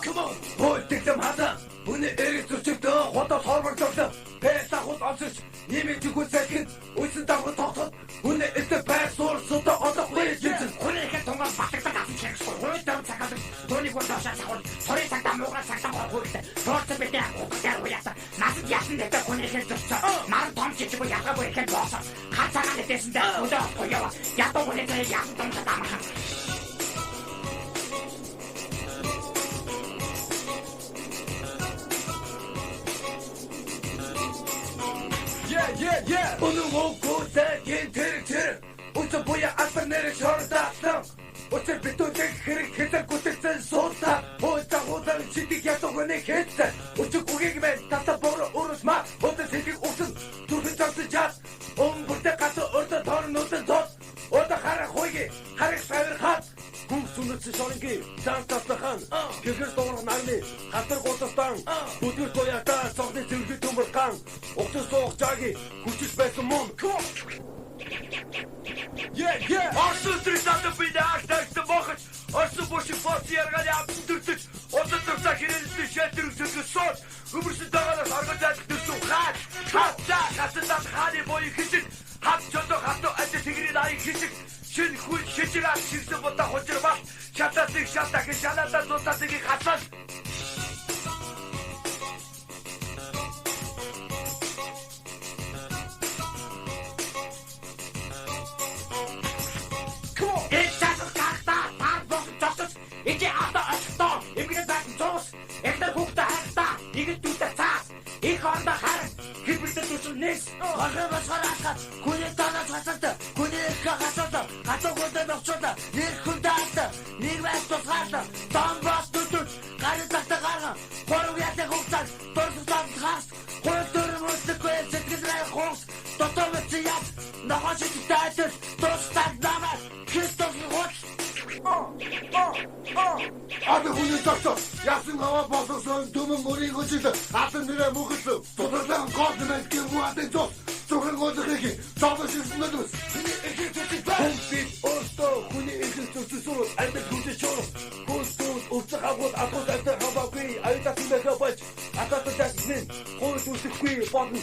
Come on. Бөөдөлтөм хатаа. Хүний эрэг зөрчигдөө хотод хорвогдсон. Пэсахут авсаж нэмэгдэггүй цэцгэд үсэн давхад тогтоход хүний эсрэг байр суурьсуудаа одоо хөөжсөн. Хүний их тунгаас батлагдаг авсан хэрэгсгүй. Хөөж дэм цагаад тооник бол тавшаа сахур. Торын цагтаа муугар цагтаа хөөхдөө. Тоорч битээ хутгаар уяасан. Насад яасан дээр хүний их зөрчөө. Мар том чичгүй ялгаа бүр их боосон. Ха цагаан дэсэндээ өдөө гоёва. Ятуу хүний яасан том таамахан. Yeah. Onu okusa yentir. Uça boya aslanları şordattım. Uça bütündeki kırık keser kutusun soğukta. Uça çitik yatağını kesse. Uça kugegime tata boru urusma. Uça sedik uçsun turun çarptı çat. Burada katı orta torun utun tot. Orada kara koyge. Karak sayır kat. Хүн сүнэт шоринги цаан тасхан гэгэр дуурах нарны хатар гутастан бүдгэр тоята цогны зэрэг төмөрхан угтас суух жаги хүчил байсан мөн Арсын тридата бидаас тагсан бохот арсын боши форс яргали амтдэрч отоцоо хэрэлсэн шатэр үсгэсэн өмөрсөн дагалаас аргаж адчихсан хатсан хааны боёо хичил хат чодо хату ажи тэгрийн ай хичил Шин хүл шижраа шигсэн бота хожирмаа шатасыг шатах шалатаа зутасыг хасал Хүний танаас хасаад, хүний их хасаад, хатуугуудад очоод, нэг хүн таалаа, нэг байс тусгаалаа, домбос түтүт, гарын цагтаа гарган, гурав ятаг хугацаанд, дурсалт хас, хууль төрөм өсөхгүй, сэтгэлрээ хуус, дотоомч яд, нохож идэгтэй, тусдаа намаа, Христос хот. Абе хүний тагтаа, яасан хава боловсон, төмөн мөрийг өчөлд, хатан нэрэ мөхөсөн, тодорлон гол гэх муутай зов. Зөвхөн гоцохыг цаавч ирсэнэдвэс. Хүний эхийг зүтгэж байна. Хүний эхийг зүтгэж амьд хүчтэй чороо. Хөөстөд урцгаагууд атууд хаваагүй аюултай мэгабайт ататаас нэн хөөс үсэхгүй бодно.